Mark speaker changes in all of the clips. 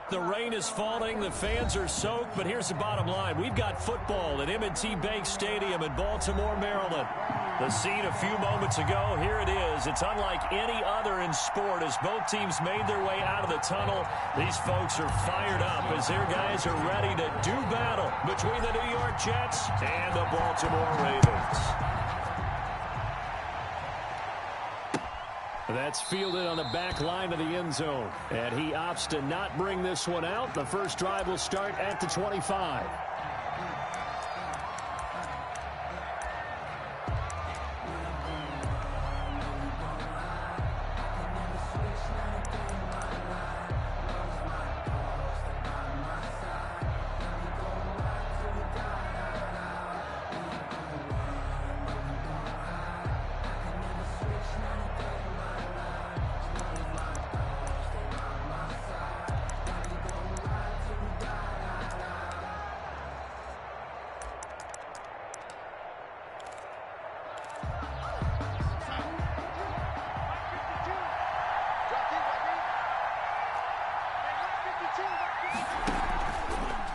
Speaker 1: The rain is falling, the fans are soaked, but here's the bottom line. We've got football at M&T Bank Stadium in Baltimore, Maryland. The scene a few moments ago, here it is. It's unlike any other in sport as both teams made their way out of the tunnel. These folks are fired up as their guys are ready to do battle between the New York Jets and the Baltimore Ravens. That's fielded on the back line of the end zone. And he opts to not bring this one out. The first drive will start at the 25.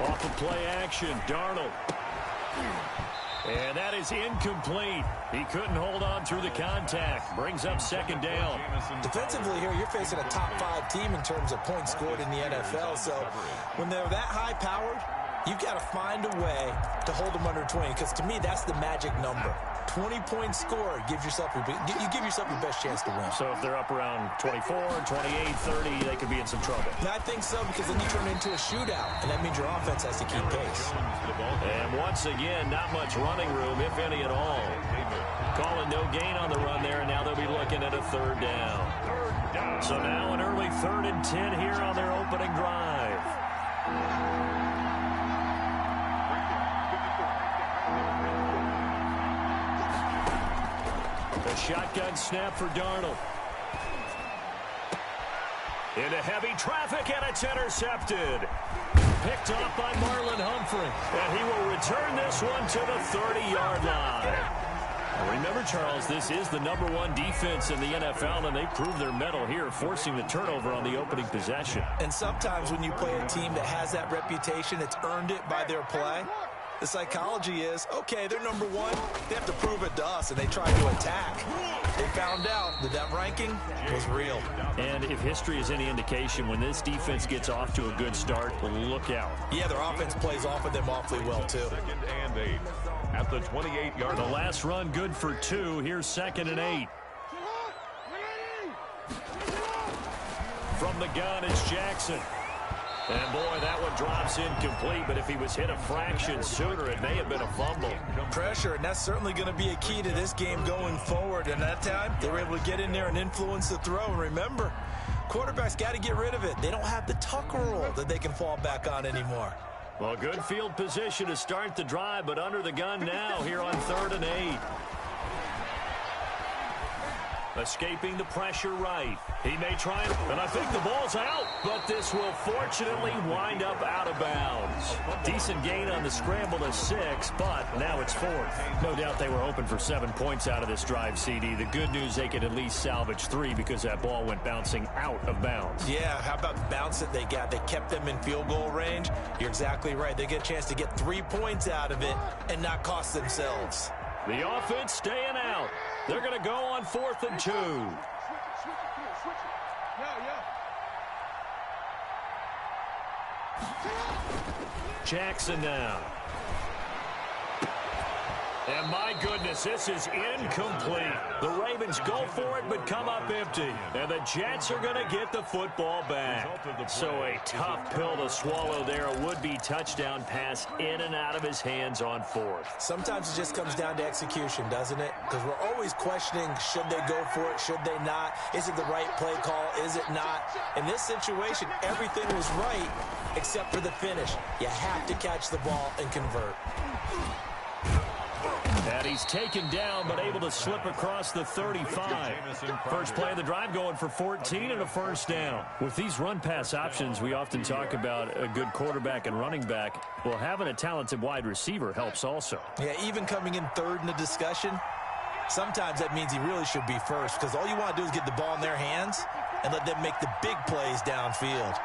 Speaker 1: Off of play action, Darnold. And that is incomplete. He couldn't hold on through the contact. Brings up second down.
Speaker 2: Defensively here, you're facing a top 5 team in terms of points scored in the NFL. So when they're that high-powered, you've got to find a way to hold them under 20. Because to me, that's the magic number. 20 points scored gives yourself your best chance to win.
Speaker 1: So if they're up around 24, 28, 30, they could be in some trouble.
Speaker 2: And I think so, because then you turn it into a shootout, and that means your offense has to keep pace.
Speaker 1: And once again, not much running room, if any at all. Calling no gain on the run there, and now they'll be looking at a third down. So now an early 3rd and 10 here on their opening drive. A shotgun snap for Darnold. Into heavy traffic, and it's intercepted. Picked off by Marlon Humphrey. And he will return this one to the 30-yard line. Remember, Charles, this is the #1 defense in the NFL, and they proved their mettle here, forcing the turnover on the opening possession.
Speaker 2: And sometimes when you play a team that has that reputation, it's earned it by their play. The psychology is, okay, they're #1. They have to prove it to us, and they try to attack. They found out that ranking was real.
Speaker 1: And if history is any indication, when this defense gets off to a good start, look out.
Speaker 2: Yeah, their offense plays off of them awfully well, too.
Speaker 3: 2nd and 8 at the 28-yard line.
Speaker 1: The last run good for 2. Here's 2nd and 8. From the gun, it's Jackson. And, boy, that one drops incomplete, but if he was hit a fraction sooner, it may have been a fumble.
Speaker 2: Pressure, and that's certainly going to be a key to this game going forward. And that time, they were able to get in there and influence the throw. And remember, quarterbacks got to get rid of it. They don't have the tuck rule that they can fall back on anymore.
Speaker 1: Well, good field position to start the drive, but under the gun now here on 3rd and 8. Escaping the pressure right. He may try it, and I think the ball's out, but this will fortunately wind up out of bounds. Decent gain on the scramble to 6, but now it's 4th. No doubt they were hoping for 7 points out of this drive, CD. The good news, they could at least salvage 3 because that ball went bouncing out of bounds.
Speaker 2: Yeah, how about the bounce that they got? They kept them in field goal range. You're exactly right. They get a chance to get 3 points out of it and not cost themselves.
Speaker 1: The offense staying out. They're going to go on 4th and 2. Jackson now. And my goodness, this is incomplete. The Ravens go for it but come up empty. And the Jets are going to get the football back. So a tough pill to swallow there. A would-be touchdown pass in and out of his hands on 4th.
Speaker 2: Sometimes it just comes down to execution, doesn't it? Because we're always questioning, should they go for it, should they not? Is it the right play call, is it not? In this situation, everything was right except for the finish. You have to catch the ball and convert.
Speaker 1: And he's taken down, but able to slip across the 35. First play of the drive going for 14 and a first down. With these run-pass options, we often talk about a good quarterback and running back. Well, having a talented wide receiver helps also.
Speaker 2: Yeah, even coming in 3rd in the discussion, sometimes that means he really should be first, because all you want to do is get the ball in their hands and let them make the big plays downfield.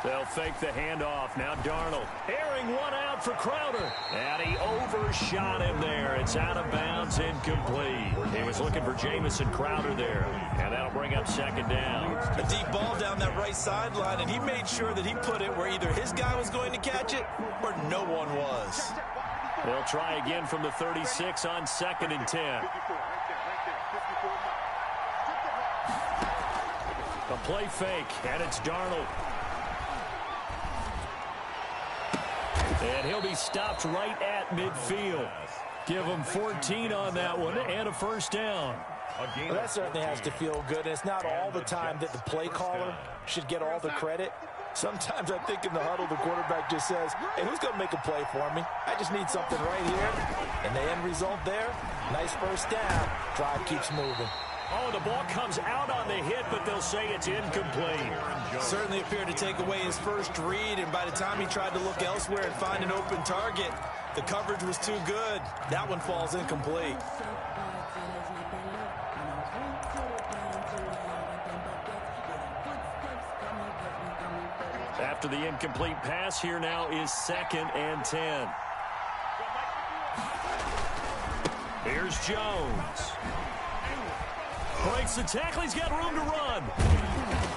Speaker 1: They'll fake the handoff. Now Darnold airing one out for Crowder. And he overshot him there. It's out of bounds, incomplete. He was looking for Jamison Crowder there. And that'll bring up second down.
Speaker 2: A deep ball down that right sideline, and he made sure that he put it where either his guy was going to catch it or no one was.
Speaker 1: They'll try again from the 36 on 2nd and 10. A play fake, and it's Darnold. And he'll be stopped right at midfield. Give him 14 on that one and a first down.
Speaker 2: Well, that certainly has to feel good. And it's not all the time that the play caller should get all the credit. Sometimes I think in the huddle, the quarterback just says, hey, who's going to make a play for me? I just need something right here. And the end result there, nice first down. Drive keeps moving.
Speaker 1: Oh, the ball comes out on the hit, but they'll say it's incomplete.
Speaker 2: Certainly appeared to take away his first read, and by the time he tried to look elsewhere and find an open target, the coverage was too good. That one falls incomplete.
Speaker 1: After the incomplete pass, here now is 2nd and 10. Here's Jones. Breaks the tackle. He's got room to run.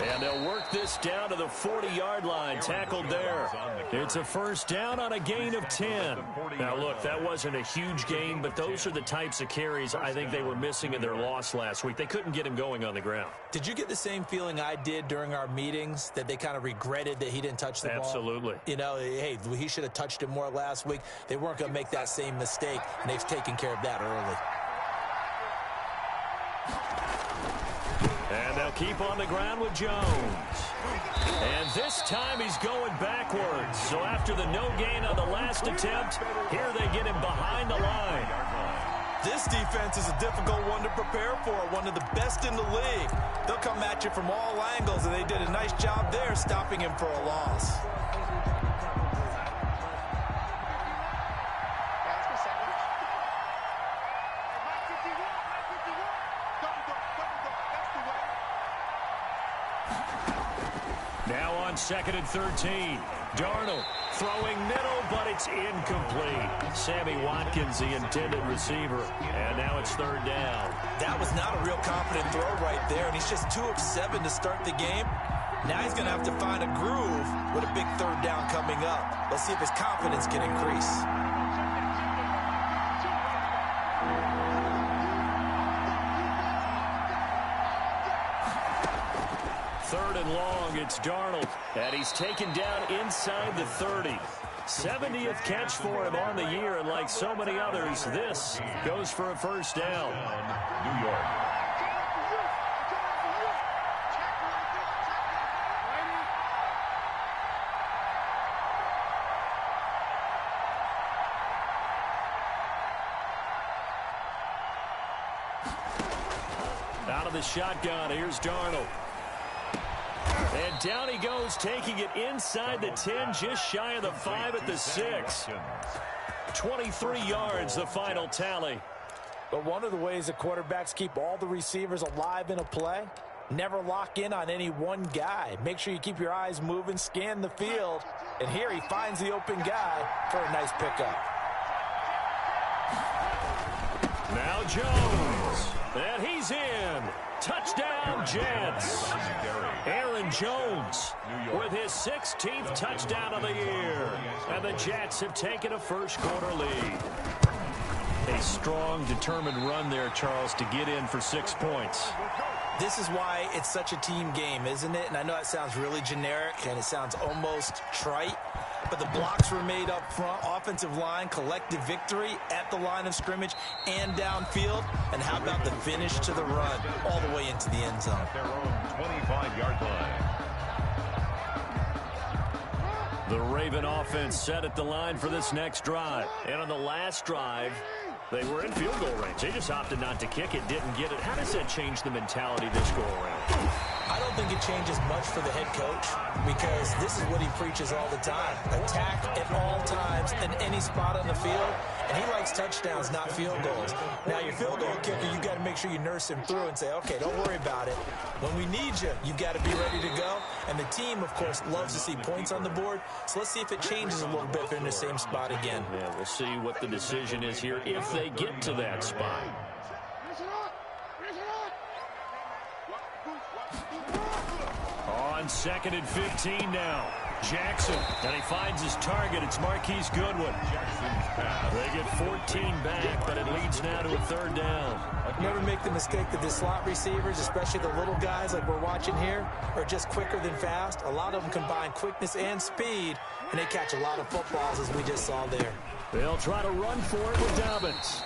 Speaker 1: And they'll work this down to the 40-yard line. Tackled there. It's a first down on a gain of 10. Now, look, that wasn't a huge gain, but those are the types of carries I think they were missing in their loss last week. They couldn't get him going on the ground.
Speaker 2: Did you get the same feeling I did during our meetings, that they kind of regretted that he didn't touch the ball?
Speaker 1: Absolutely.
Speaker 2: You know, hey, he should have touched it more last week. They weren't going to make that same mistake, and they've taken care of that early.
Speaker 1: And they'll keep on the ground with Jones. And this time he's going backwards. So after the no gain on the last attempt, here they get him behind the line.
Speaker 2: This defense is a difficult one to prepare for, one of the best in the league. They'll come at you from all angles, and they did a nice job there stopping him for a loss.
Speaker 1: Now on 2nd and 13. Darnold throwing middle, but it's incomplete. Sammy Watkins, the intended receiver. And now it's 3rd down.
Speaker 2: That was not a real confident throw right there, and he's just 2 of 7 to start the game. Now he's going to have to find a groove with a big 3rd down coming up. Let's see if his confidence can increase.
Speaker 1: Third and long, it's Darnold. And he's taken down inside the 30. 70th catch for him on the year, and like so many others, this goes for a first down.
Speaker 3: New York.
Speaker 1: Out of the shotgun, here's Darnold. And down he goes, taking it inside the 10, just shy of the 5 at the 6. 23 yards, the final tally.
Speaker 2: But one of the ways that quarterbacks keep all the receivers alive in a play, never lock in on any one guy. Make sure you keep your eyes moving, scan the field, and here he finds the open guy for a nice pickup.
Speaker 1: Now Jones, and he's in. Touchdown, Jets. Aaron Jones with his 16th touchdown of the year. And the Jets have taken a first-quarter lead. A strong, determined run there, Charles, to get in for 6 points.
Speaker 2: This is why it's such a team game, isn't it? And I know it sounds really generic and it sounds almost trite, but the blocks were made up front, offensive line, collective victory at the line of scrimmage and downfield. And how about the finish to the run all the way into the end zone?
Speaker 3: Their own 25-yard line.
Speaker 1: The Raven offense set at the line for this next drive. And on the last drive, they were in field goal range. They just opted not to kick it, didn't get it. How does that change the mentality this go around?
Speaker 2: I don't think it changes much for the head coach because this is what he preaches all the time. Attack at all times in any spot on the field, and he likes touchdowns, not field goals. Now, your field goal kicker, you got to make sure you nurse him through and say, okay, don't worry about it. When we need you, you got to be ready to go. And the team, of course, loves to see points on the board, so let's see if it changes a little bit if they're in the same spot again.
Speaker 1: Yeah, we'll see what the decision is here if they get to that spot. On 2nd and 15 now. Jackson, and he finds his target. It's Marquise Goodwin. They get 14 back, but it leads now to a 3rd down.
Speaker 2: Never make the mistake that the slot receivers, especially the little guys like we're watching here, are just quicker than fast. A lot of them combine quickness and speed, and they catch a lot of footballs, as we just saw there.
Speaker 1: They'll try to run for it with Dobbins.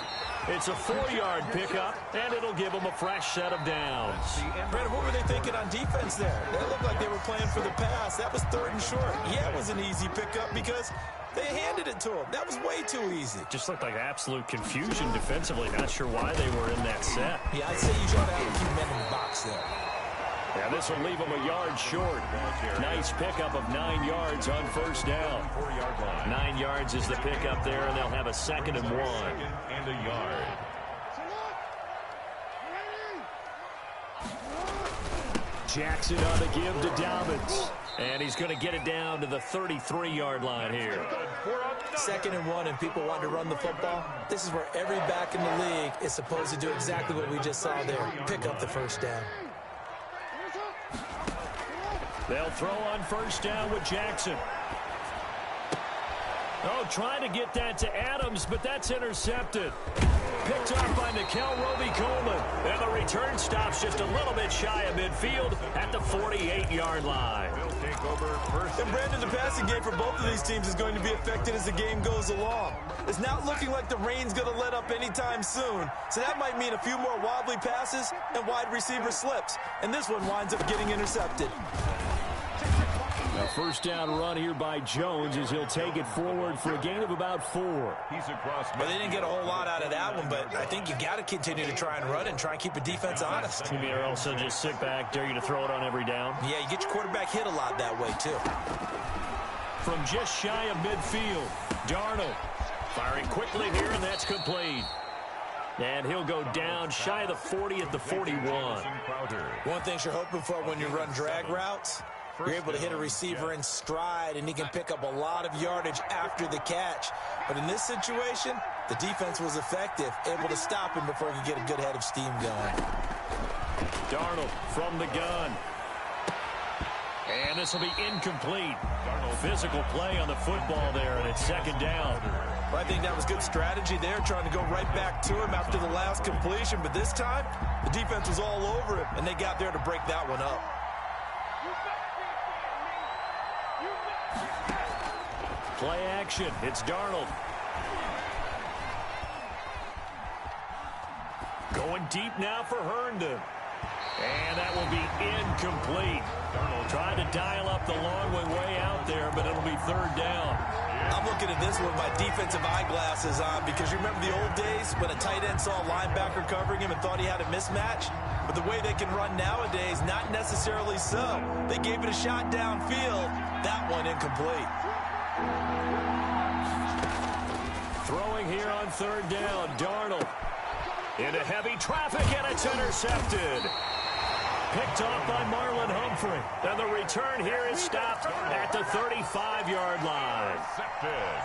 Speaker 1: It's a 4-yard pickup, and it'll give them a fresh set of downs.
Speaker 2: Brandon, what were they thinking on defense there? They looked like they were playing for the pass. That was 3rd and short. Yeah, it was an easy pickup because they handed it to him. That was way too easy.
Speaker 1: Just looked like absolute confusion defensively. Not sure why they were in that set.
Speaker 2: Yeah, I'd say you should have a few men in the box there.
Speaker 1: Yeah, this will leave them a yard short. Nice pickup of 9 yards on 1st down. 9 yards is the pickup there, and they'll have a 2nd and 1.
Speaker 3: And a yard.
Speaker 1: Jackson on the give to Dobbins. And he's going to get it down to the 33-yard line here.
Speaker 2: 2nd and 1, and people want to run the football. This is where every back in the league is supposed to do exactly what we just saw there. Pick up the 1st down.
Speaker 1: They'll throw on 1st down with Jackson. Oh, trying to get that to Adams, but that's intercepted. Picked up by Nikel Roby-Coleman. And the return stops just a little bit shy of midfield at the 48-yard line.
Speaker 3: Will take over 1st.
Speaker 2: And Brandon, the passing game for both of these teams is going to be affected as the game goes along. It's not looking like the rain's going to let up anytime soon. So that might mean a few more wobbly passes and wide receiver slips. And this one winds up getting intercepted.
Speaker 1: A 1st down run here by Jones as he'll take it forward for a gain of about 4.
Speaker 3: He's across.
Speaker 2: But they didn't get a whole lot out of that one, but I think you got to continue to try and run and try and keep the defense honest.
Speaker 1: Maybe or also just sit back, dare you to throw it on every down.
Speaker 2: Yeah, you get your quarterback hit a lot that way, too.
Speaker 1: From just shy of midfield, Darnold firing quickly here, and that's complete. And he'll go down shy of the 40 at the 41.
Speaker 2: One thing you're hoping for when you run drag routes, you're able to hit a receiver in stride, and he can pick up a lot of yardage after the catch. But in this situation, the defense was effective, able to stop him before he could get a good head of steam going.
Speaker 1: Darnold from the gun. And this will be incomplete. Physical play on the football there, and it's 2nd down.
Speaker 2: Well, I think that was good strategy there, trying to go right back to him after the last completion. But this time, the defense was all over him, and they got there to break that one up.
Speaker 1: Play action. It's Darnold. Going deep now for Herndon. And that will be incomplete. Darnold tried to dial up the long way out there, but it'll be 3rd down.
Speaker 2: I'm looking at this with my defensive eyeglasses on because you remember the old days when a tight end saw a linebacker covering him and thought he had a mismatch? But the way they can run nowadays, not necessarily so. They gave it a shot downfield. That one incomplete.
Speaker 1: Throwing here on 3rd down, Darnold. Into heavy traffic, and it's intercepted. Picked off by Marlon Humphrey. And the return here is stopped at the 35-yard line.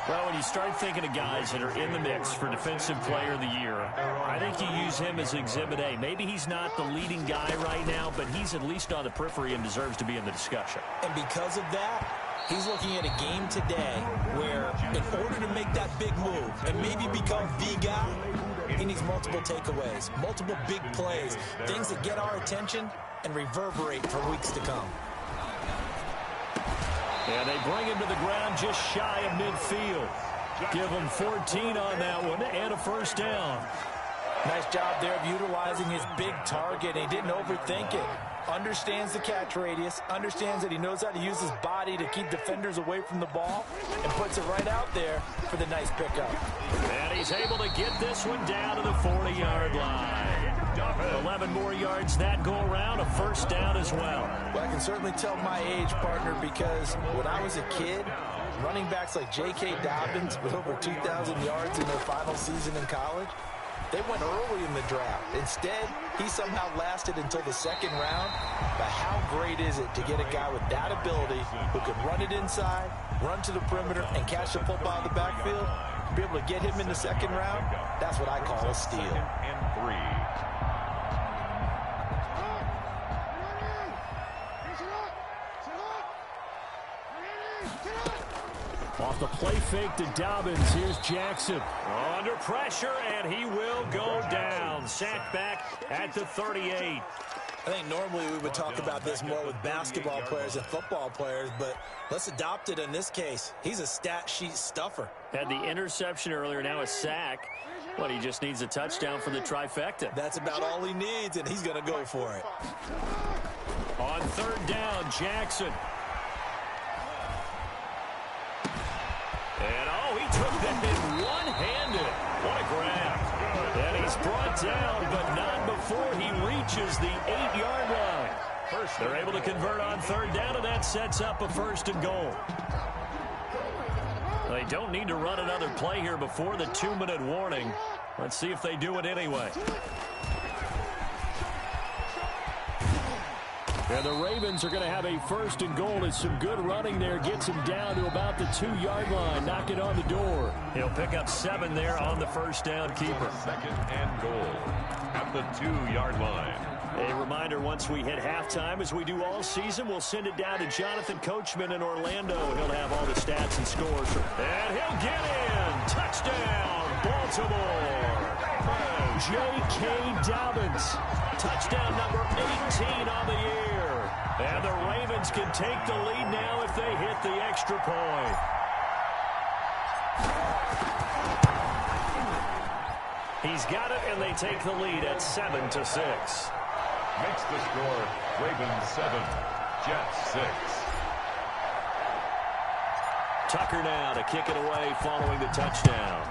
Speaker 1: Well, when you start thinking of guys that are in the mix for Defensive Player of the Year, I think you use him as Exhibit A. Maybe he's not the leading guy right now, but he's at least on the periphery and deserves to be in the discussion.
Speaker 2: And because of that, he's looking at a game today where in order to make that big move and maybe become the guy, he needs multiple takeaways, multiple big plays, things that get our attention and reverberate for weeks to come.
Speaker 1: And they bring him to the ground just shy of midfield. Give him 14 on that one and a 1st down.
Speaker 2: Nice job there of utilizing his big target. He didn't overthink it. Understands the catch radius, understands that he knows how to use his body to keep defenders away from the ball, and puts it right out there for the nice pickup.
Speaker 1: And he's able to get this one down to the 40-yard line.
Speaker 3: Dobbins.
Speaker 1: 11 more yards that go around, a first down as well.
Speaker 2: Well, I can certainly tell my age, partner, because when I was a kid, running backs like J.K. Dobbins with over 2,000 yards in their final season in college, they went early in the draft. Instead, he somehow lasted until the second round. But how great is it to get a guy with that ability who can run it inside, run to the perimeter, and catch the football in the backfield? To be able to get him in the second round, that's what I call a steal.
Speaker 3: And 3.
Speaker 1: Off the play fake to Dobbins, here's Jackson. Under pressure, and he will go down. Sacked back at the 38.
Speaker 2: I think normally we would talk about this more with basketball players and football players, but let's adopt it in this case. He's a stat sheet stuffer.
Speaker 1: Had the interception earlier, now a sack. He just needs a touchdown for the trifecta.
Speaker 2: That's about all he needs, and he's going to go for it.
Speaker 1: On third down, Jackson. And, he took that in one-handed. What a grab. And he's brought down, but not before he reaches the 8-yard line. They're able to convert on third down, and that sets up a first and goal. They don't need to run another play here before the 2-minute warning. Let's see if they do it anyway. And the Ravens are going to have a first and goal as some good running there gets him down to about the 2-yard line. Knock it on the door. He'll pick up 7 there on the first down keeper.
Speaker 3: Second and goal at the 2-yard line.
Speaker 1: A reminder, once we hit halftime, as we do all season, we'll send it down to Jonathan Coachman in Orlando. He'll have all the stats and scores. And he'll get in. Touchdown, Baltimore. J.K. Dobbins. Touchdown number 18 on the year. And the Ravens can take the lead now if they hit the extra point. He's got it, and they take the lead at 7-6.
Speaker 3: Makes the score Ravens 7, Jets 6.
Speaker 1: Tucker now to kick it away following the touchdown.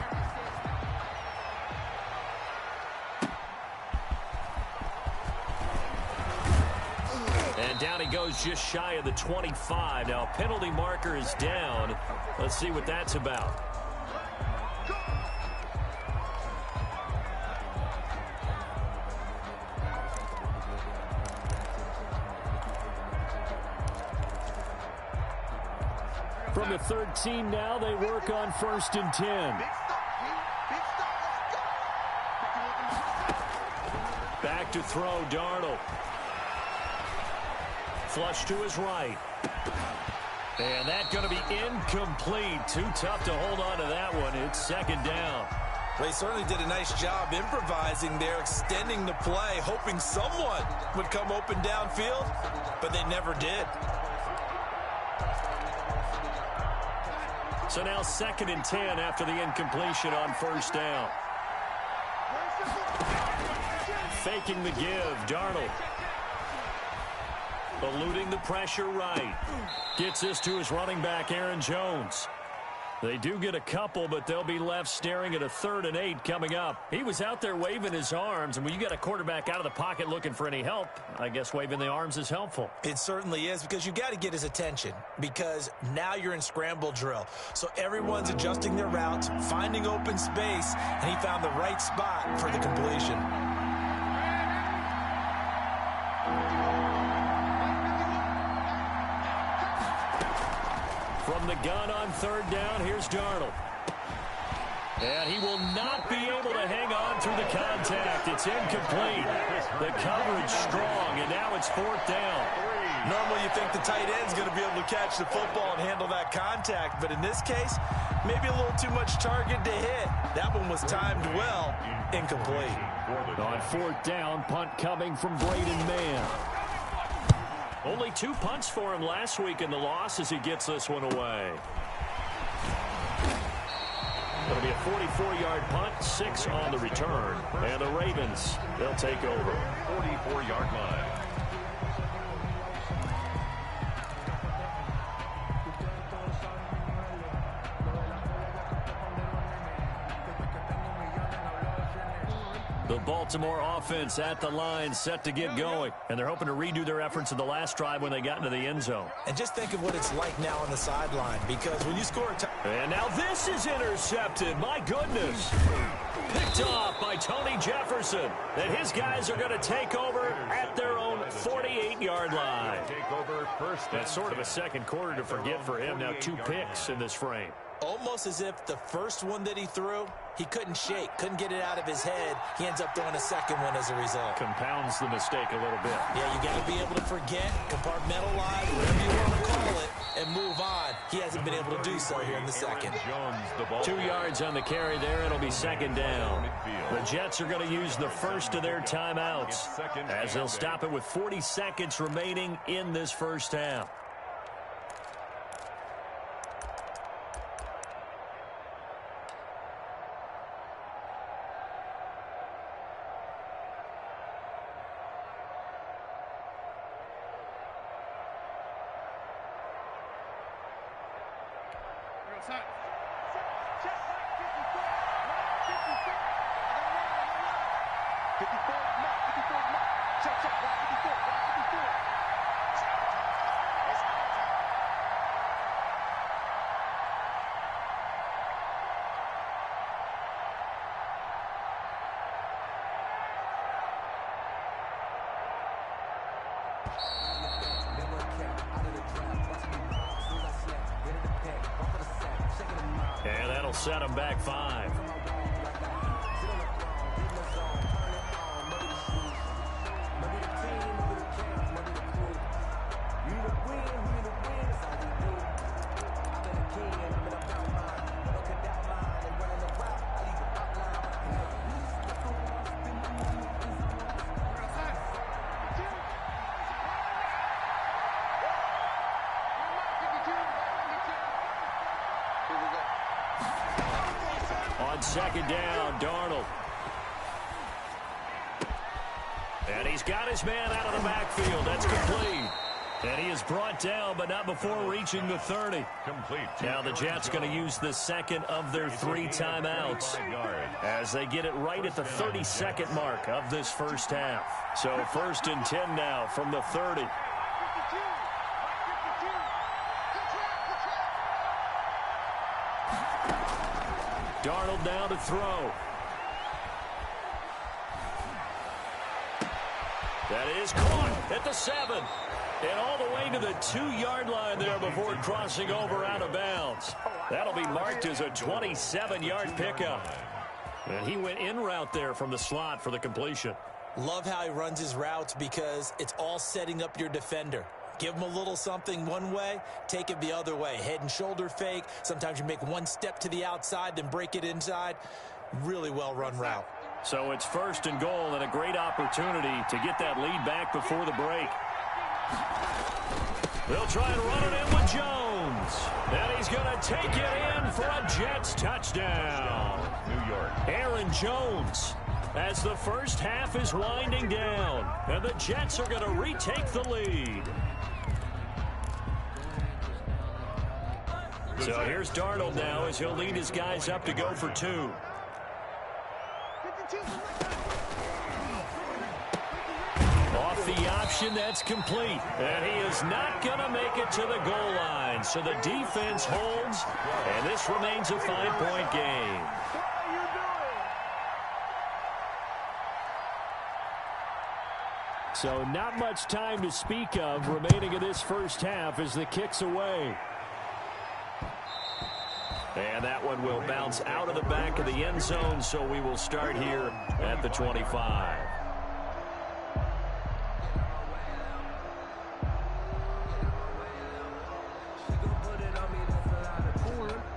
Speaker 1: And down he goes just shy of the 25. Now penalty marker is down. Let's see what that's about. From the 13 now, they work on 1st and 10. Back to throw, Darnold. Flush to his right. And that's going to be incomplete. Too tough to hold on to that one. It's second down.
Speaker 2: Well, he certainly did a nice job improvising there, extending the play, hoping someone would come open downfield, but they never did.
Speaker 1: So now 2nd and 10 after the incompletion on 1st down. Faking the give, Darnold. Eluding the pressure right. Gets this to his running back, Aaron Jones. They do get a couple, but they'll be left staring at a 3rd and 8 coming up. He was out there waving his arms, and when you got a quarterback out of the pocket looking for any help, I guess waving the arms is helpful.
Speaker 2: It certainly is, because you got to get his attention, because now you're in scramble drill. So everyone's adjusting their routes, finding open space, and he found the right spot for the completion.
Speaker 1: From the gun on 3rd down, here's Darnold. And he will not be able to hang on through the contact. It's incomplete. The coverage strong, and now it's 4th down.
Speaker 2: Normally you think the tight end's going to be able to catch the football and handle that contact, but in this case, maybe a little too much target to hit. That one was timed well, incomplete.
Speaker 1: On 4th down, punt coming from Braden Mann. Only 2 punts for him last week in the loss as he gets this one away. It'll be a 44-yard punt, 6 on the return. And the Ravens, they'll take over.
Speaker 3: 44-yard line.
Speaker 1: The Baltimore offense at the line, set to get going. And they're hoping to redo their efforts in the last drive when they got into the end zone.
Speaker 2: And just think of what it's like now on the sideline, because when you score a
Speaker 1: and now this is intercepted. My goodness. Picked off by Tony Jefferson. And his guys are going to take over at their own 48-yard line.
Speaker 3: Take over first.
Speaker 1: That's sort of a second quarter to forget for him. Now 2 picks in this frame.
Speaker 2: Almost as if the first one that he threw, he couldn't shake, couldn't get it out of his head. He ends up throwing a second one as a result.
Speaker 1: Compounds the mistake a little bit.
Speaker 2: Yeah, you got to be able to forget, compartmentalize, whatever you want to call it, and move on. He hasn't been able to do so here in the second.
Speaker 3: Jones, the ball.
Speaker 1: 2 yards on the carry there. It'll be second down. The Jets are going to use the first of their timeouts as they'll stop it with 40 seconds remaining in this first half. And that'll set him back 5. On second down, Darnold. And he's got his man out of the backfield. That's complete. And he is brought down, but not before reaching the 30.
Speaker 3: Complete.
Speaker 1: Now the Jets going to use the second of their 3 timeouts as they get it right at the 32nd mark of this first half. So 1st and 10 now from the 30. Darnold now to throw. That is caught at the 7. And all the way to the 2-yard line there before crossing over out of bounds. That'll be marked as a 27-yard pickup. And he went in route there from the slot for the completion.
Speaker 2: Love how he runs his routes because it's all setting up your defender. Give him a little something one way, take it the other way. Head and shoulder fake. Sometimes you make one step to the outside, then break it inside. Really well-run route.
Speaker 1: So it's 1st and goal and a great opportunity to get that lead back before the break. They'll try and run it in with Jones. And he's going to take it in for a Jets touchdown.
Speaker 3: New York.
Speaker 1: Aaron Jones, as the first half is winding down. And the Jets are going to retake the lead. So here's Darnold now as he'll lead his guys up to go for 2. Off the option, that's complete. And he is not going to make it to the goal line. So the defense holds, and this remains a 5-point game. So not much time to speak of remaining in this first half as the kick's away. And that one will bounce out of the back of the end zone, so we will start here at the 25.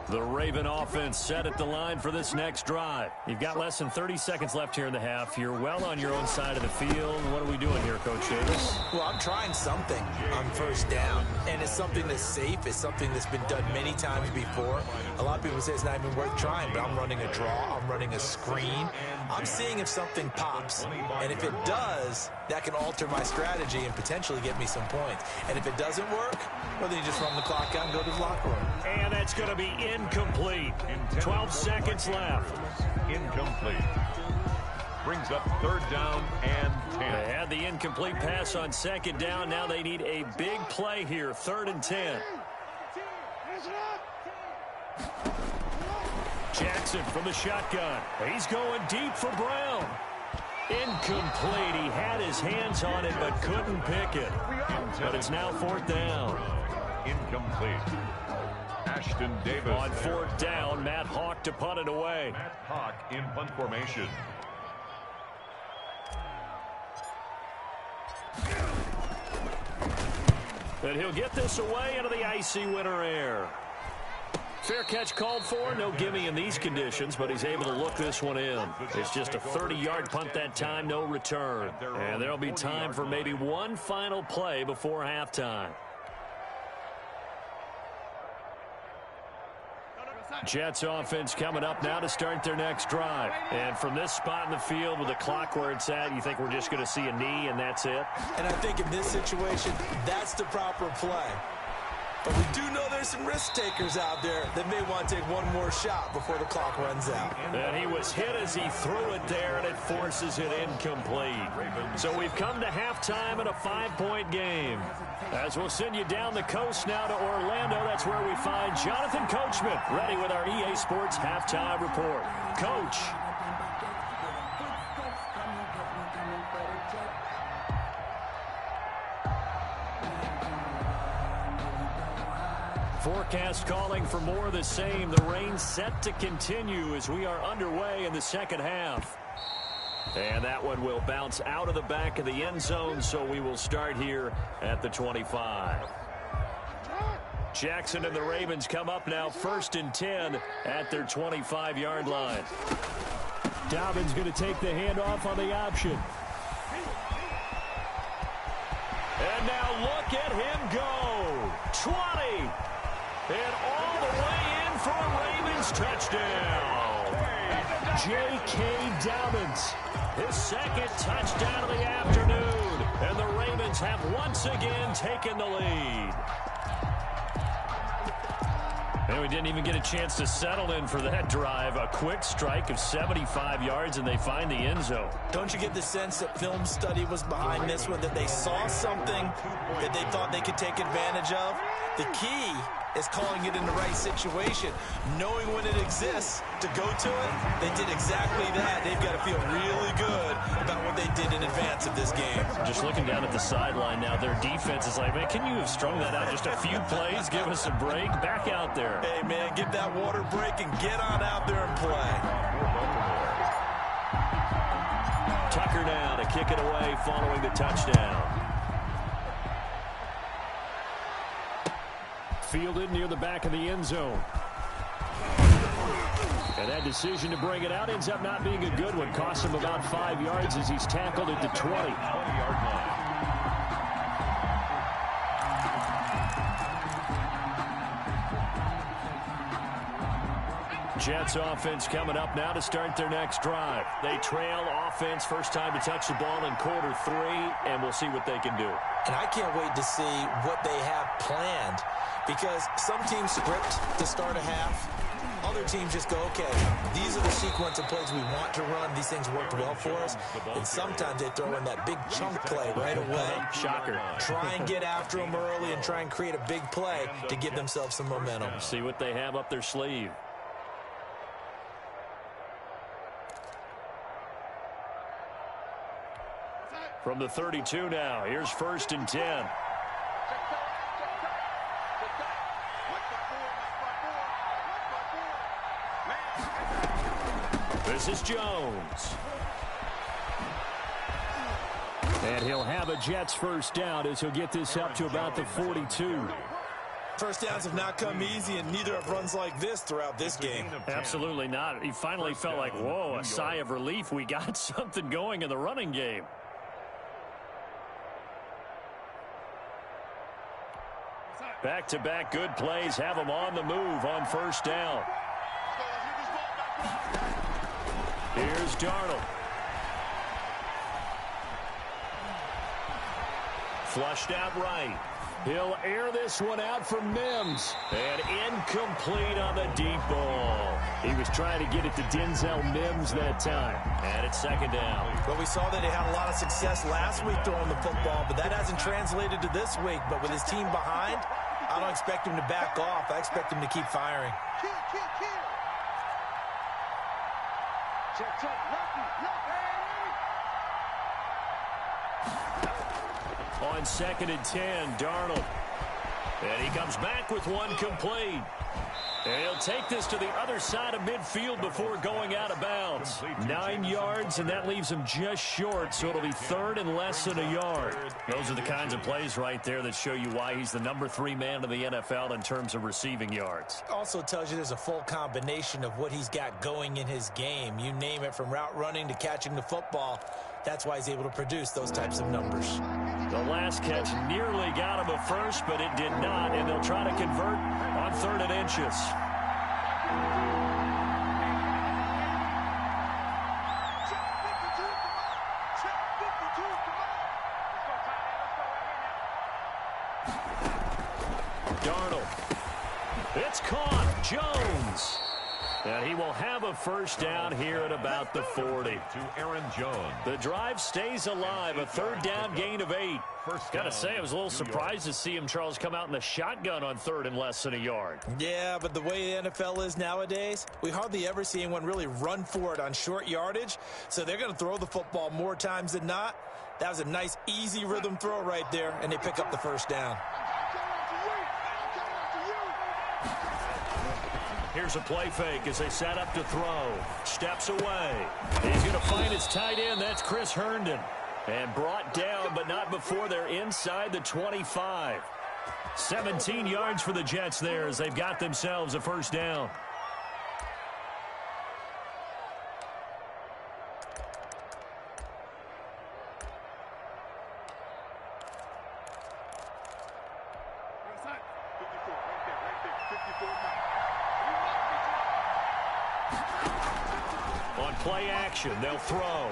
Speaker 1: The Raven offense set at the line for this next drive. You've got less than 30 seconds left here in the half. You're well on your own side of the field. What are we doing here, Coach Davis?
Speaker 2: Well, I'm trying something on first down, and it's something that's safe. It's something that's been done many times before. A lot of people say it's not even worth trying, but I'm running a draw. I'm running a screen. I'm seeing if something pops, and if it does, that can alter my strategy and potentially get me some points. And if it doesn't work, well, then you just run the clock out and go to the locker room.
Speaker 1: And that's going to be incomplete. 12 seconds left.
Speaker 3: Incomplete. brings up 3rd down and 10.
Speaker 1: They had the incomplete pass on 2nd down. Now they need a big play here, 3rd and 10. Jackson from the shotgun. He's going deep for Brown. Incomplete. He had his hands on it but couldn't pick it. But it's now 4th down.
Speaker 3: Incomplete. Ashton Davis.
Speaker 1: On 4th down, Matt Hawk to punt it away.
Speaker 3: Matt Hawk in punt formation.
Speaker 1: And he'll get this away into the icy winter air. Fair catch called for. No gimme in these conditions, but he's able to look this one in. It's just a 30-yard punt that time, no return. And there'll be time for maybe one final play before halftime. Jets offense coming up now to start their next drive. And from this spot in the field with the clock where it's at, you think we're just going to see a knee and that's it?
Speaker 2: And I think in this situation, that's the proper play. But we do know there's some risk takers out there that may want to take one more shot before the clock runs out.
Speaker 1: And he was hit as he threw it there, and it forces it incomplete. So we've come to halftime in a 5-point game. As we'll send you down the coast now to Orlando, that's where we find Jonathan Coachman, ready with our EA Sports Halftime Report. Coach. Forecast calling for more of the same. The rain set to continue as we are underway in the second half. And that one will bounce out of the back of the end zone, so we will start here at the 25. Jackson and the Ravens come up now 1st and 10 at their 25-yard line. Dobbins going to take the handoff on the option. And now look at him go. 20. And all the way in for a Ravens touchdown. J.K. Dobbins, his 2nd touchdown of the afternoon. And the Ravens have once again taken the lead. And we didn't even get a chance to settle in for that drive. A quick strike of 75 yards, and they find the end zone.
Speaker 2: Don't you get the sense that film study was behind this one, that they saw something that they thought they could take advantage of? The key is calling it in the right situation, knowing when it exists to go to it. They did exactly that. They've got to feel really good about what they did in advance of this game.
Speaker 1: Just looking down at the sideline now, their defense is like, man, can you have strung that out just a few plays? Give us a break. Back out there.
Speaker 2: Hey, man, give that water break and get on out there and play.
Speaker 1: Tucker now to kick it away following the touchdown. Fielded near the back of the end zone. And that decision to bring it out ends up not being a good one. Costs him about 5 yards as he's tackled at the 20-yard line. Jets offense coming up now to start their next drive. They trail offense, first time to touch the ball in quarter 3, and we'll see what they can do.
Speaker 2: And I can't wait to see what they have planned, because some teams script to start a half. Other teams just go, okay, these are the sequence of plays we want to run. These things worked well for us. And sometimes they throw in that big chunk play right away.
Speaker 1: Shocker.
Speaker 2: Try and get after them early and try and create a big play to give themselves some momentum.
Speaker 1: See what they have up their sleeve. From the 32 now, here's 1st and 10. This is Jones. And he'll have a Jets first down as he'll get this up to about the 42.
Speaker 2: First downs have not come easy, and neither have runs like this throughout this game.
Speaker 1: Absolutely not. He finally felt like, whoa, a sigh of relief. We got something going in the running game. Back-to-back good plays have him on the move on first down. Here's Darnold. Flushed out right. He'll air this one out for Mims. And incomplete on the deep ball. He was trying to get it to Denzel Mims that time. And it's second down.
Speaker 2: Well, we saw that he had a lot of success last week throwing the football, but that hasn't translated to this week. But with his team behind, I don't expect him to back off. I expect him to keep firing.
Speaker 1: On second and 10, Darnold. And he comes back with one complete. And he'll take this to the other side of midfield before going out of bounds. 9 yards, and that leaves him just short, so it'll be third and less than a yard. Those are the kinds of plays right there that show you why he's the number 3 man in the NFL in terms of receiving yards.
Speaker 2: Also tells you there's a full combination of what he's got going in his game. You name it, from route running to catching the football. That's why he's able to produce those types of numbers.
Speaker 1: The last catch nearly got him a first, but it did not, and they'll try to convert on third and inches. Darnold. It's caught. Jones. And he will have a first down here at about the 40.
Speaker 3: To Aaron Jones.
Speaker 1: The drive stays alive. A third down gain of 8. Got to say, I was a little surprised to see him, Charles, come out in the shotgun on third and less than a yard.
Speaker 2: Yeah, but the way the NFL is nowadays, we hardly ever see anyone really run for it on short yardage. So they're going to throw the football more times than not. That was a nice, easy rhythm throw right there, and they pick up the first down.
Speaker 1: Here's a play fake as they set up to throw. Steps away. He's going to find his tight end. That's Chris Herndon. And brought down, but not before they're inside the 25. 17 yards for the Jets there as they've got themselves a first down. On play action, they'll throw.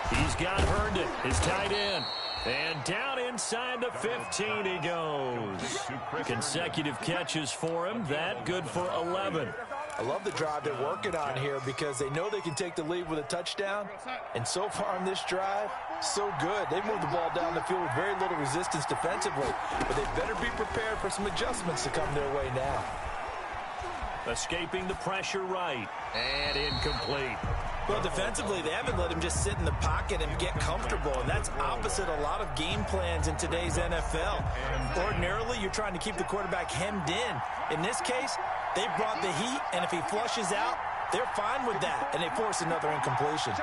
Speaker 1: He's got Herndon, his tight end. And down inside the 15 he goes. Consecutive catches for him. That good for 11.
Speaker 2: I love the drive they're working on here because they know they can take the lead with a touchdown. And so far on this drive, so good. They moved the ball down the field with very little resistance defensively. But they better be prepared for some adjustments to come their way now.
Speaker 1: Escaping the pressure right. And incomplete.
Speaker 2: Well, defensively, they haven't let him just sit in the pocket and get comfortable, and that's opposite a lot of game plans in today's NFL. Ordinarily, you're trying to keep the quarterback hemmed in. In this case, they brought the heat, and if he flushes out, they're fine with that, and they force another incompletion.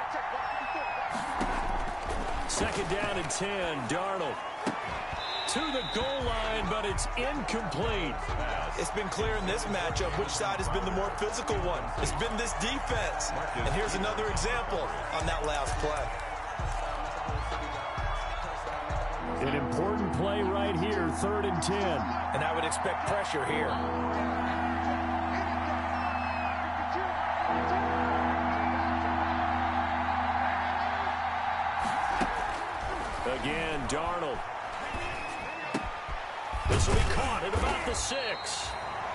Speaker 1: Second down and 10, Darnold. To the goal line, but it's incomplete.
Speaker 2: It's been clear in this matchup which side has been the more physical one. It's been this defense. And here's another example on that last play.
Speaker 1: An important play right here, third and 10.
Speaker 2: And I would expect pressure here.
Speaker 1: Again, Darnold. This will be caught at about the 6.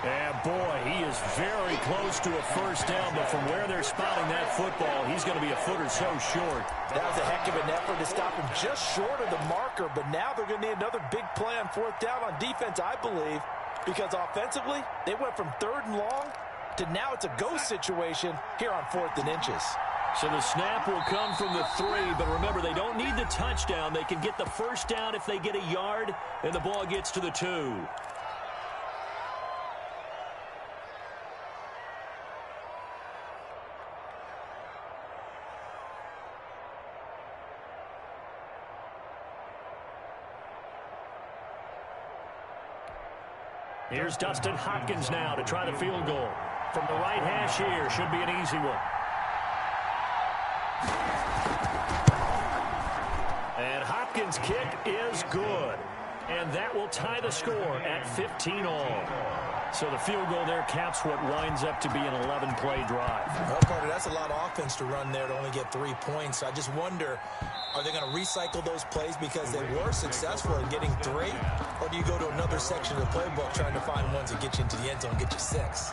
Speaker 1: And boy, he is very close to a first down, but from where they're spotting that football, he's going to be a foot or so short.
Speaker 2: That was a heck of an effort to stop him just short of the marker, but now they're going to need another big play on fourth down on defense, I believe, because offensively, they went from third and long to now it's a go situation here on fourth and inches.
Speaker 1: So the snap will come from the 3, but remember, they don't need the touchdown. They can get the first down if they get a yard, and the ball gets to the 2. Here's Dustin Hopkins now to try the field goal. From the right hash here, should be an easy one. And Hopkins' kick is good. And that will tie the score at 15 all. So the field goal there caps what winds up to be an 11-play drive.
Speaker 2: Well, Carter, that's a lot of offense to run there to only get 3 points. I just wonder, are they going to recycle those plays because they were successful in getting 3? Or do you go to another section of the playbook trying to find ones that get you into the end zone and get you 6?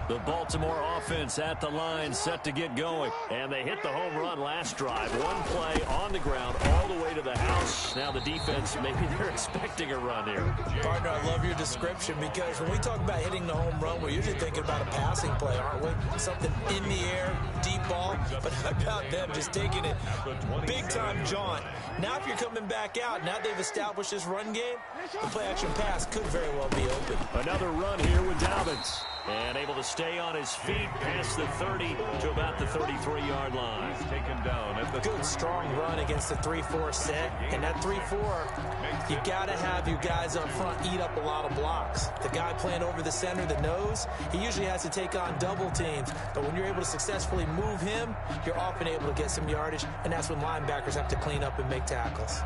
Speaker 1: The Baltimore offense at the line, set to get going. And they hit the home run last drive. 1 play on the ground all the way to the house. Now the defense, maybe they're expecting a run here.
Speaker 2: Partner, I love your description because when we talk about hitting the home run, we're usually thinking about a passing play, aren't we? Something in the air, deep ball. But how about them just taking it big-time jaunt? Now if you're coming back out, now they've established this run game, the play-action pass could very well be open.
Speaker 1: Another run here with Dobbins. And able to stay on his feet past the 30 to about the 33-yard line.
Speaker 3: He's taken down at the
Speaker 2: good, strong run against the 3-4 set. And that 3-4, you got to have your guys up front eat up a lot of blocks. The guy playing over the center, the nose, he usually has to take on double teams. But when you're able to successfully move him, you're often able to get some yardage. And that's when linebackers have to clean up and make tackles.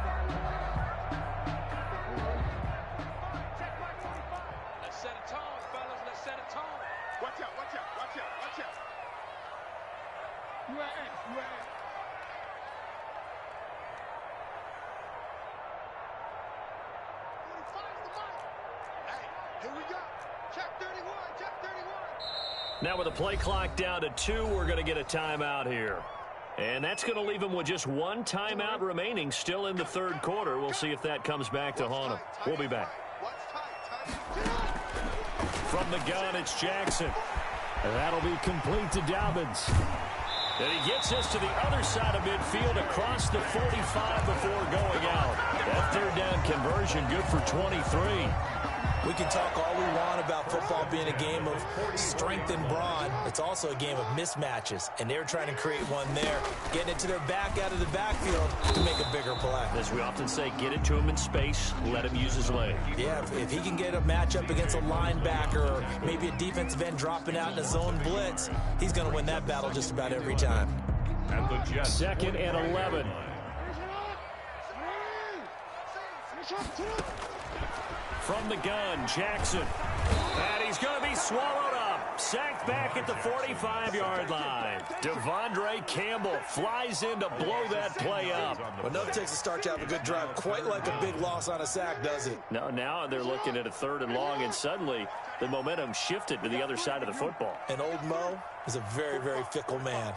Speaker 1: Now with the play clock down to 2, we're going to get a timeout here. And that's going to leave them with just 1 timeout remaining still in the 3rd quarter. We'll see if that comes back to haunt them. We'll be back. From the gun, it's Jackson. And that'll be complete to Dobbins. And he gets us to the other side of midfield across the 45 before going out. That 3rd down conversion good for 23.
Speaker 2: We can talk all we want about football being a game of strength and brawn. It's also a game of mismatches, and they're trying to create one there, getting it to their back out of the backfield to make a bigger play.
Speaker 1: As we often say, get it to him in space, let him use his leg.
Speaker 2: Yeah, if he can get a matchup against a linebacker or maybe a defensive end dropping out in a zone blitz, he's going to win that battle just about every time.
Speaker 3: And the Jets.
Speaker 1: 2nd and 11. From the gun, Jackson. And he's going to be swallowed up. Sacked back at the 45-yard line. Devondre Campbell flies in to blow that play up.
Speaker 2: Well, nothing takes a start to have a good drive. Quite like a big loss on a sack, does it?
Speaker 1: No, now they're looking at a 3rd and long, and suddenly the momentum shifted to the other side of the football.
Speaker 2: And old Mo is a very, very fickle man.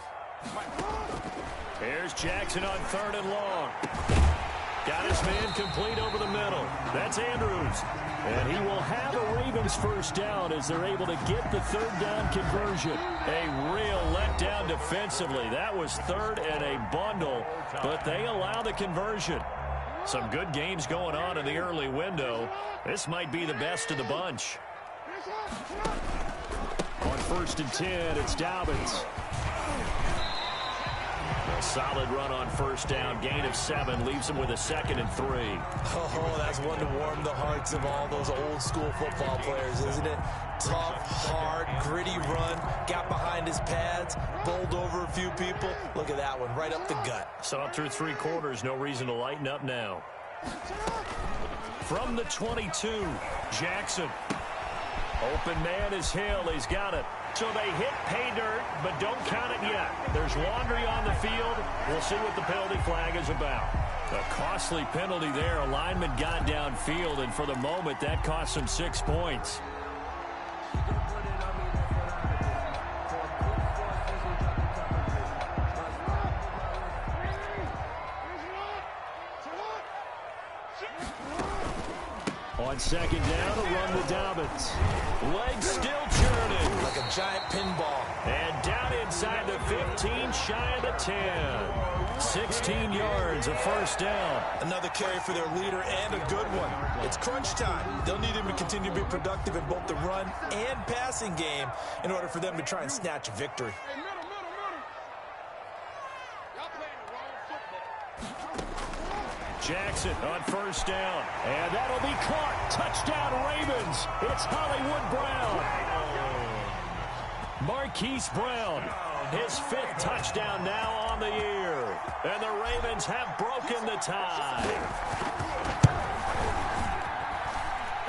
Speaker 1: Here's Jackson on 3rd and long. Got his man complete over the middle. That's Andrews. And he will have a Ravens 1st down as they're able to get the 3rd down conversion. A real letdown defensively. That was 3rd and a bundle, but they allow the conversion. Some good games going on in the early window. This might be the best of the bunch. On 1st and 10, it's Dobbins. A solid run on 1st down. Gain of 7 leaves him with a 2nd and 3.
Speaker 2: Oh, that's one to warm the hearts of all those old school football players, isn't it? Tough, hard, gritty run. Got behind his pads, bowled over a few people. Look at that one, right up the gut.
Speaker 1: Saw it through 3 quarters. No reason to lighten up now. From the 22, Jackson. Open man is Hill. He's got it. So they hit pay dirt, but don't count it yet. There's laundry on the field. We'll see what the penalty flag is about. A costly penalty there. A lineman got downfield, and for the moment, that cost him 6 points. On 2nd down, a run with Dobbins. Legs still churning.
Speaker 2: Like a giant pinball.
Speaker 1: And down inside the 15, shy of the 10. 16 yards, a 1st down.
Speaker 2: Another carry for their leader and a good one. It's crunch time. They'll need him to continue to be productive in both the run and passing game in order for them to try and snatch a victory.
Speaker 1: Jackson on 1st down. And that'll be caught. Touchdown Ravens. It's Hollywood Brown. Marquise Brown. His 5th touchdown now on the year. And the Ravens have broken the tie.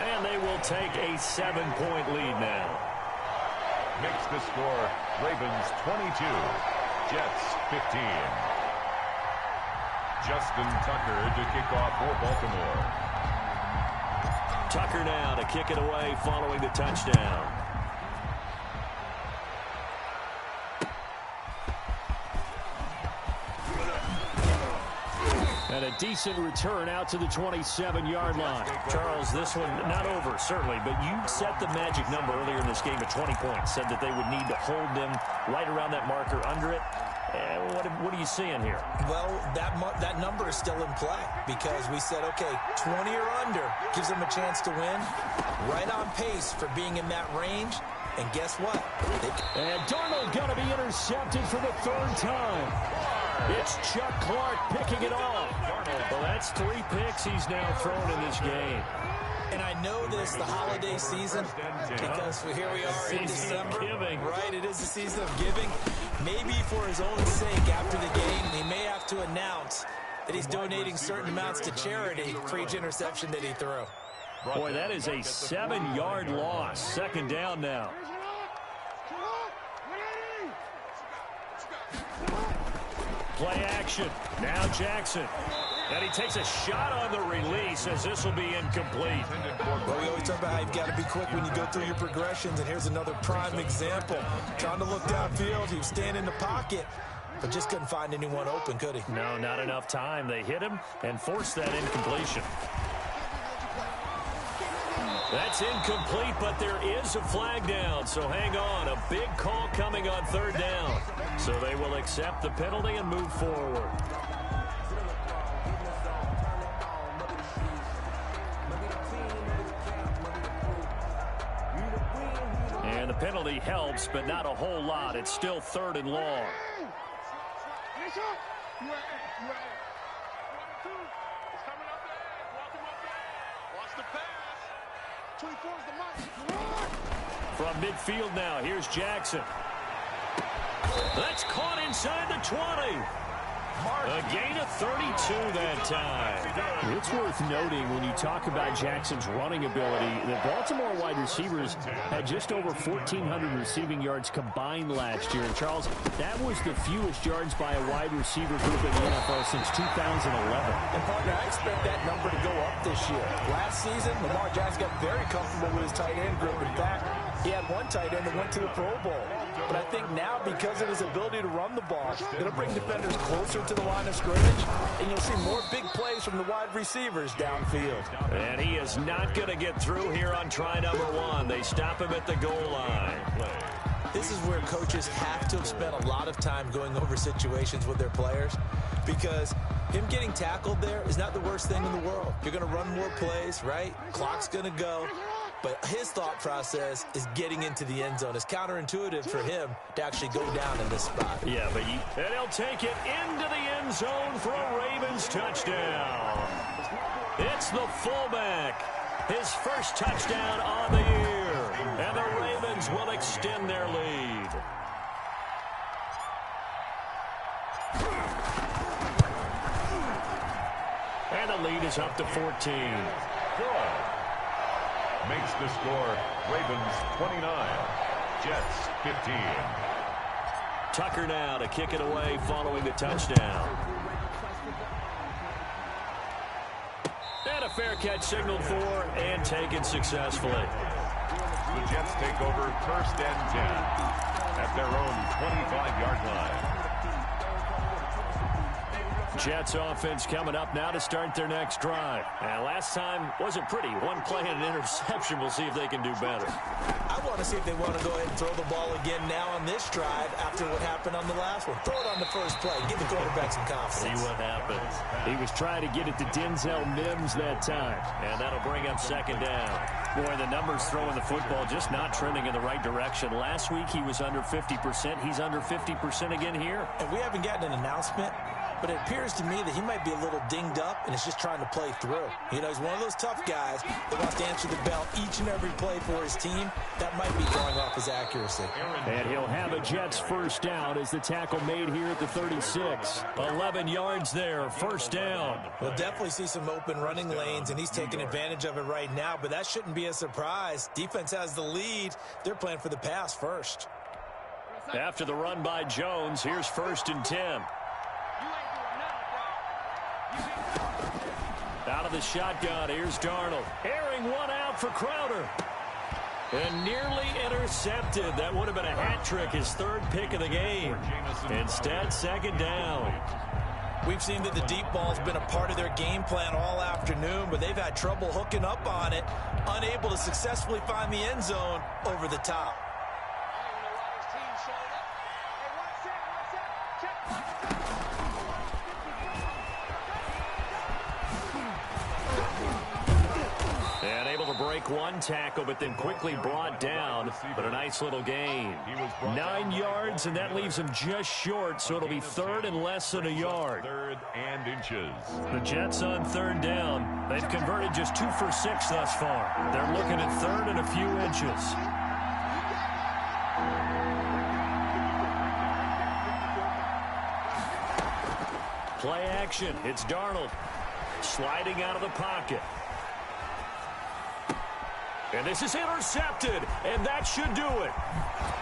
Speaker 1: And they will take a 7-point lead now.
Speaker 3: Makes the score Ravens 22, Jets 15. Justin Tucker to kick off for Baltimore.
Speaker 1: Tucker now to kick it away following the touchdown. And a decent return out to the 27-yard line. Charles, this one not over, certainly, but you set the magic number earlier in this game at 20 points. Said that they would need to hold them right around that marker under it. What are you seeing here?
Speaker 2: Well, that number is still in play because we said, okay, 20 or under gives them a chance to win. Right on pace for being in that range. And guess what?
Speaker 1: And Darnold going to be intercepted for the third time. It's Chuck Clark picking it off. Well, that's 3 picks he's now thrown in this game.
Speaker 2: And I know this, the holiday season, because here we are in December. Right, it is the season of giving. Maybe for his own sake after the game, he may have to announce that he's donating certain amounts to charity for each interception that he threw.
Speaker 1: Boy, that is a 7-yard loss. Second down now. Play action. Now Jackson. And he takes a shot on the release as this will be incomplete.
Speaker 2: Well, we always talk about how you've got to be quick when you go through your progressions, and here's another prime example. Trying to look downfield, he was standing in the pocket, but just couldn't find anyone open, could he?
Speaker 1: No, not enough time. They hit him and forced that incompletion. That's incomplete, but there is a flag down, so hang on. A big call coming on third down. So they will accept the penalty and move forward. And the penalty helps, but not a whole lot. It's still 3rd and long. From midfield now, here's Jackson. That's caught inside the 20. A gain of 32 that time. It's worth noting when you talk about Jackson's running ability, the Baltimore wide receivers had just over 1,400 receiving yards combined last year. And Charles, that was the fewest yards by a wide receiver group in the NFL since 2011.
Speaker 2: And partner, I expect that number to go up this year. Last season, Lamar Jackson got very comfortable with his tight end group. In fact, he had one tight end that went to the Pro Bowl. But I think now, because of his ability to run the ball, it'll bring defenders closer to the line of scrimmage, and you'll see more big plays from the wide receivers downfield.
Speaker 1: And he is not going to get through here on try number 1. They stop him at the goal line.
Speaker 2: This is where coaches have to have spent a lot of time going over situations with their players, because him getting tackled there is not the worst thing in the world. You're going to run more plays, right? Clock's going to go. But his thought process is getting into the end zone. It's counterintuitive for him to actually go down in this spot.
Speaker 1: Yeah, but and he'll take it into the end zone for a Ravens touchdown. It's the fullback. His first touchdown on the year. And the Ravens will extend their lead. And the lead is up to 14.
Speaker 3: Makes the score Ravens 29, Jets 15.
Speaker 1: Tucker now to kick it away following the touchdown. And a fair catch signaled for and taken successfully.
Speaker 3: The Jets take over 1st and 10 at their own 25-yard line.
Speaker 1: Jets offense coming up now to start their next drive. And last time wasn't pretty. One play and an interception. We'll see if they can do better.
Speaker 2: I want to see if they want to go ahead and throw the ball again now on this drive after what happened on the last one. Throw it on the first play. Give the quarterback some confidence.
Speaker 1: See what happens. He was trying to get it to Denzel Mims that time. And that'll bring up 2nd down. Boy, the numbers throwing the football just not trending in the right direction. Last week he was under 50%. He's under 50% again here.
Speaker 2: And we haven't gotten an announcement. but it appears to me that he might be a little dinged up and is just trying to play through. You know, he's one of those tough guys that wants to answer the bell each and every play for his team. That might be throwing off his accuracy.
Speaker 1: And he'll have a Jets first down as the tackle made here at the 36. 11 yards there, first down.
Speaker 2: We'll definitely see some open running lanes, and he's taking advantage of it right now, but that shouldn't be a surprise. Defense has the lead. They're playing for the pass first.
Speaker 1: After the run by Jones, here's 1st and 10. Out of the shotgun, here's Darnold. Airing one out for Crowder. And nearly intercepted. That would have been a hat trick, his 3rd pick of the game. Instead, 2nd down.
Speaker 2: We've seen that the deep ball's been a part of their game plan all afternoon, but they've had trouble hooking up on it, unable to successfully find the end zone over the top.
Speaker 1: And able to break one tackle, but then quickly brought down. But a nice little gain. 9 yards, and that leaves him just short, so it'll be 3rd and less than a yard.
Speaker 3: 3rd and inches.
Speaker 1: The Jets on 3rd down. They've converted just 2 for 6 thus far. They're looking at 3rd and a few inches. Play action. It's Darnold sliding out of the pocket. And this is intercepted, and that should do it.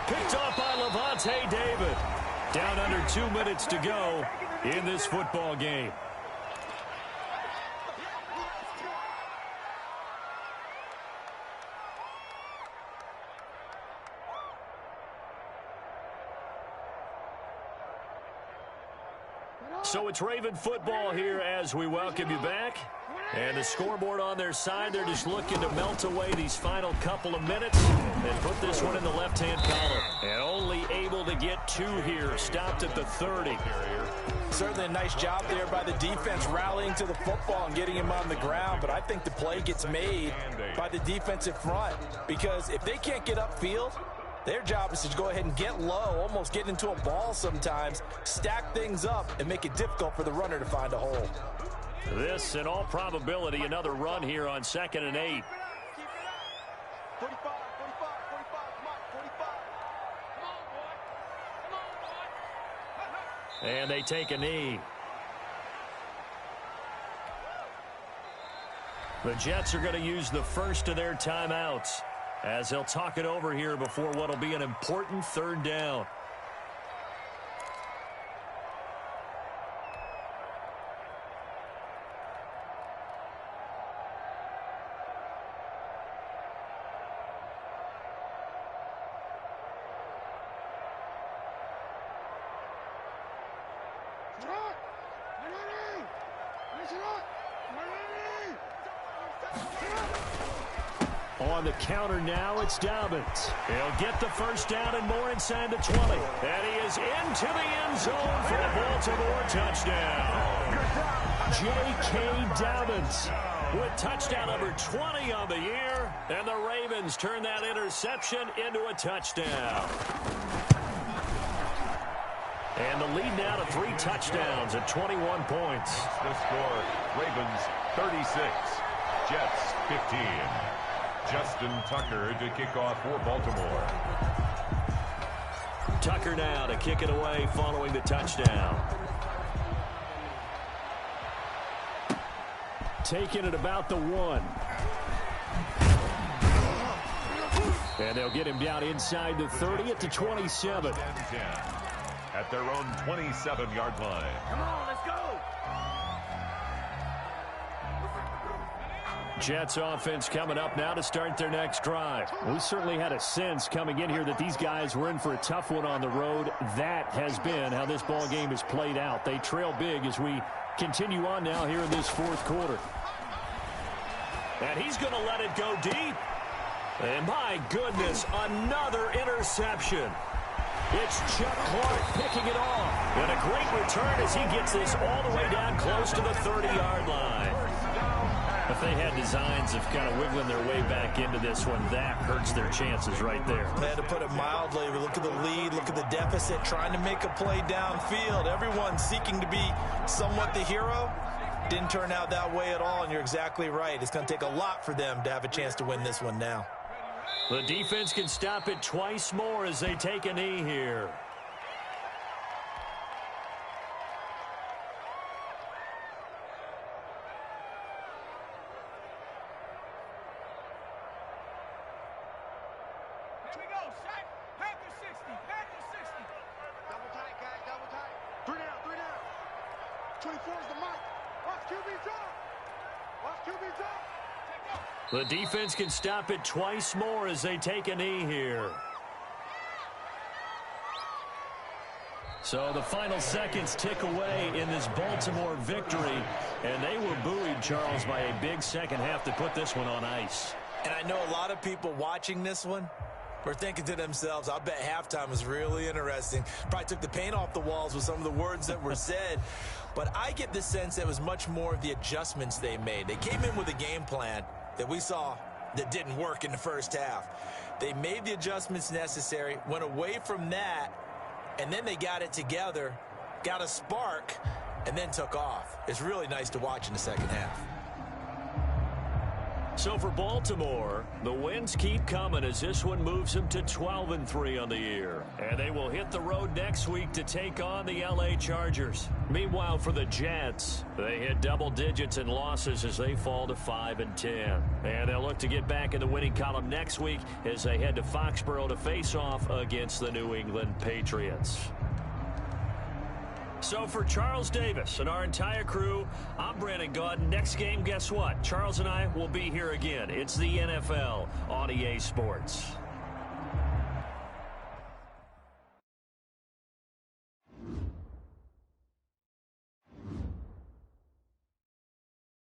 Speaker 1: Picked off by Lavonte David. Down under 2 minutes to go in this football game. So it's Raven football here as we welcome you back. And the scoreboard on their side, they're just looking to melt away these final couple of minutes and put this one in the left-hand column. And only able to get 2 here, stopped at the 30.
Speaker 2: Certainly a nice job there by the defense rallying to the football and getting him on the ground, but I think the play gets made by the defensive front because if they can't get upfield, their job is to go ahead and get low, almost get into a ball sometimes, stack things up, and make it difficult for the runner to find a hole.
Speaker 1: This, in all probability, another run here on 2nd and 8.
Speaker 4: 45, 45, 45,
Speaker 1: And they take a knee. The Jets are going to use the first of their timeouts as they'll talk it over here before what will be an important 3rd down. On the counter now, it's Dobbins. He'll get the first down and more inside the 20. And he is into the end zone for a Baltimore touchdown. J.K. Dobbins with touchdown number 20 on the year. And the Ravens turn that interception into a touchdown. And the lead now to 3 touchdowns at 21 points.
Speaker 3: The score, Ravens 36, Jets 15. Justin Tucker to kick off for Baltimore.
Speaker 1: Tucker now to kick it away following the touchdown. Taking it about the 1. And they'll get him down inside the 30 at the 27.
Speaker 3: At their own 27-yard line.
Speaker 4: Come on, let's go.
Speaker 1: Jets offense coming up now to start their next drive. We certainly had a sense coming in here that these guys were in for a tough one on the road. That has been how this ball game has played out. They trail big as we continue on now here in this 4th quarter. And he's going to let it go deep. And my goodness, another interception. It's Chuck Clark picking it off. And a great return as he gets this all the way down close to the 30-yard line. A If they had designs of kind of wiggling their way back into this one, that hurts their chances right there.
Speaker 2: They had to put it mildly. Look at the lead, look at the deficit, trying to make a play downfield. Everyone seeking to be somewhat the hero. Didn't turn out that way at all, and you're exactly right. It's going to take a lot for them to have a chance to win this one now.
Speaker 1: The defense can stop it twice more as they take a knee here.
Speaker 4: Here we go, Shaq. Back to 60. Back to 60. Double tight, guys. Double tight. 3 down. 3 down. 24 is the mic. Watch QB drop. Watch QB drop.
Speaker 1: The defense can stop it twice more as they take a knee here. So the final seconds tick away in this Baltimore victory, and they were buoyed, Charles, by a big second half to put this one on ice.
Speaker 2: And I know a lot of people watching this one were thinking to themselves, I bet halftime was really interesting. Probably took the paint off the walls with some of the words that were said. But I get the sense that it was much more of the adjustments they made. They came in with a game plan that we saw that didn't work in the first half. They made the adjustments necessary, went away from that, and then they got it together, got a spark, and then took off. It's really nice to watch in the second half.
Speaker 1: So for Baltimore, the wins keep coming as this one moves them to 12-3 on the year. And they will hit the road next week to take on the LA Chargers. Meanwhile, for the Jets, they hit double digits in losses as they fall to 5-10. And they'll look to get back in the winning column next week as they head to Foxborough to face off against the New England Patriots. So for Charles Davis and our entire crew, I'm Brandon Gaudin. Next game, guess what? Charles and I will be here again. It's the NFL on EA Sports.